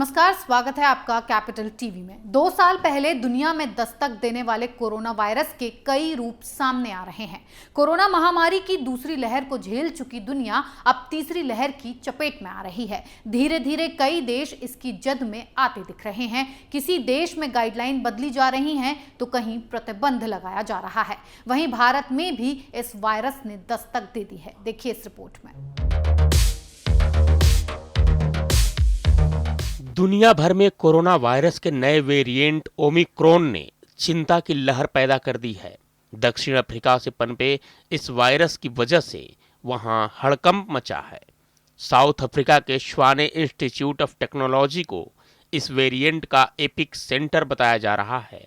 नमस्कार, स्वागत है आपका कैपिटल टीवी में। 2 साल पहले दुनिया में दस्तक देने वाले कोरोना वायरस के कई रूप सामने आ रहे हैं। कोरोना महामारी की दूसरी लहर को झेल चुकी दुनिया अब तीसरी लहर की चपेट में आ रही है। धीरे धीरे कई देश इसकी जद में आते दिख रहे हैं। किसी देश में गाइडलाइन बदली जा रही हैं तो कहीं प्रतिबंध लगाया जा रहा है। वहीं भारत में भी इस वायरस ने दस्तक दे दी है। देखिए इस रिपोर्ट में। दुनिया भर में कोरोना वायरस के नए वेरिएंट ओमिक्रॉन ने चिंता की लहर पैदा कर दी है। दक्षिण अफ्रीका से पनपे इस वायरस की वजह से वहां हड़कंप मचा है। साउथ अफ्रीका के श्वाने इंस्टीट्यूट ऑफ टेक्नोलॉजी को इस वेरिएंट का एपिक सेंटर बताया जा रहा है।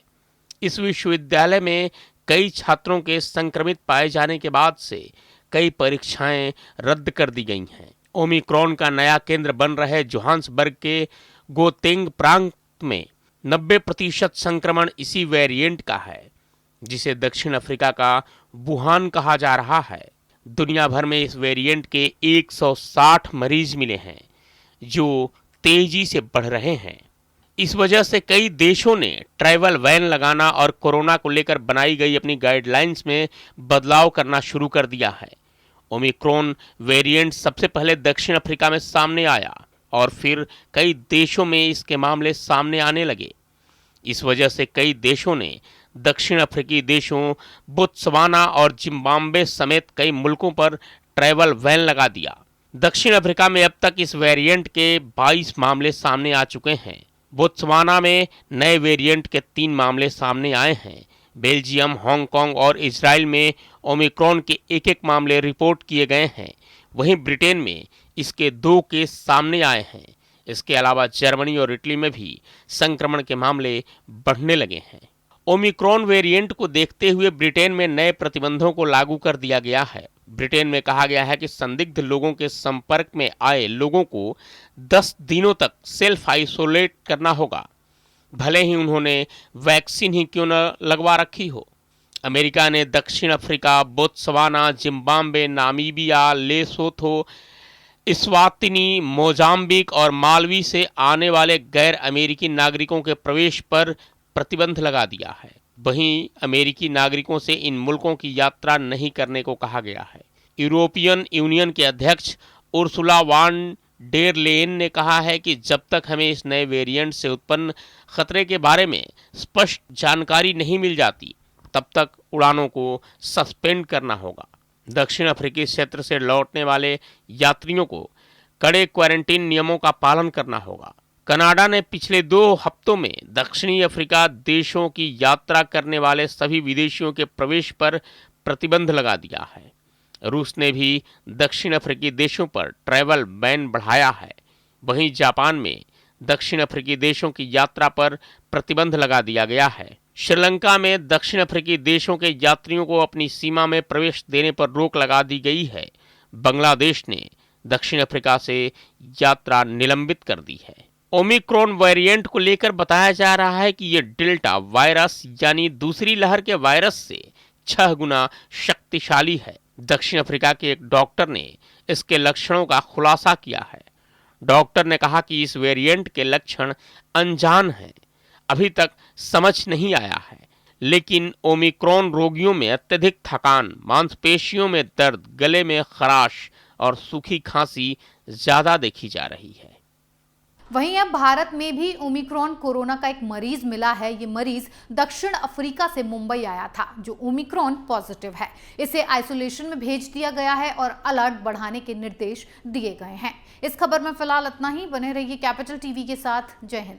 इस विश्वविद्यालय में कई छात्रों के संक्रमित पाए जाने के बाद से कई परीक्षाएं रद्द कर दी गई हैं। ओमिक्रॉन का नया केंद्र बन रहे जोहान्सबर्ग के गोतेंग प्रांत में 90% संक्रमण इसी वेरिएंट का है, जिसे दक्षिण अफ्रीका का वुहान कहा जा रहा है। दुनिया भर में इस वेरिएंट के 160 मरीज मिले हैं, जो तेजी से बढ़ रहे हैं। इस वजह से कई देशों ने ट्रैवल बैन लगाना और कोरोना को लेकर बनाई गई अपनी गाइडलाइंस में बदलाव करना शुरू कर दिया है। ओमिक्रॉन वेरिएंट सबसे पहले दक्षिण अफ्रीका में सामने आया और फिर कई देशों में इसके मामले सामने आने लगे। इस वजह से कई देशों ने दक्षिण अफ्रीकी देशों बोत्सवाना और जिम्बाब्वे समेत कई मुल्कों पर ट्रैवल बैन लगा दिया। दक्षिण अफ्रीका में अब तक इस वेरिएंट के 22 मामले सामने आ चुके हैं। बोत्सवाना में नए वेरिएंट के 3 मामले सामने आए हैं। बेल्जियम, हांगकांग और इजराइल में ओमिक्रॉन के एक मामले रिपोर्ट किए गए हैं। वहीं ब्रिटेन में इसके 2 केस सामने आए हैं। इसके अलावा जर्मनी और इटली में भी संक्रमण के मामले बढ़ने लगे हैं। ओमिक्रॉन वेरिएंट को देखते हुए ब्रिटेन में नए प्रतिबंधों को लागू कर दिया गया है। ब्रिटेन में कहा गया है कि संदिग्ध लोगों के संपर्क में आए लोगों को 10 दिनों तक सेल्फ आइसोलेट करना होगा, भले ही उन्होंने वैक्सीन ही क्यों न लगवा रखी हो। अमेरिका ने दक्षिण Africa, Botswana, Zimbabwe, Namibia, Lesotho, Eswatini, Mozambique और मालवी से आने वाले गैर अमेरिकी नागरिकों के प्रवेश पर प्रतिबंध लगा दिया है। वहीं अमेरिकी नागरिकों से इन मुल्कों की यात्रा नहीं करने को कहा गया है। यूरोपियन यूनियन के अध्यक्ष उर्सुला वान डेर लेयन ने कहा है कि जब तक हमें इस नए वेरिएंट से उत्पन्न खतरे के बारे में स्पष्ट जानकारी नहीं मिल जाती, तब तक उड़ानों को सस्पेंड करना होगा। दक्षिण अफ्रीकी क्षेत्र से लौटने वाले यात्रियों को कड़े क्वारंटीन नियमों का पालन करना होगा। कनाडा ने पिछले 2 हफ्तों में दक्षिणी अफ्रीका देशों की यात्रा करने वाले सभी विदेशियों के प्रवेश पर प्रतिबंध लगा दिया है। रूस ने भी दक्षिण अफ्रीकी देशों पर ट्रैवल बैन बढ़ाया है। वहीं जापान में दक्षिण अफ्रीकी देशों की यात्रा पर प्रतिबंध लगा दिया गया है। श्रीलंका में दक्षिण अफ्रीकी देशों के यात्रियों को अपनी सीमा में प्रवेश देने पर रोक लगा दी गई है। बांग्लादेश ने दक्षिण अफ्रीका से यात्रा निलंबित कर दी है। ओमिक्रॉन वेरिएंट को लेकर बताया जा रहा है कि यह डेल्टा वायरस यानी दूसरी लहर के वायरस से 6 गुना शक्तिशाली है। दक्षिण अफ्रीका के एक डॉक्टर ने इसके लक्षणों का खुलासा किया है। डॉक्टर ने कहा कि इस वेरिएंट के लक्षण अनजान हैं, अभी तक समझ नहीं आया है, लेकिन ओमिक्रॉन रोगियों में अत्यधिक थकान, मांसपेशियों में दर्द, गले में खराश और सूखी खांसी ज्यादा देखी जा रही है। वहीं अब भारत में भी ओमिक्रॉन कोरोना का एक मरीज मिला है। ये मरीज दक्षिण अफ्रीका से मुंबई आया था, जो ओमिक्रॉन पॉजिटिव है। इसे आइसोलेशन में भेज दिया गया है और अलर्ट बढ़ाने के निर्देश दिए गए हैं। इस खबर में फिलहाल इतना ही। बने रहिए कैपिटल टीवी के साथ। जय हिंद।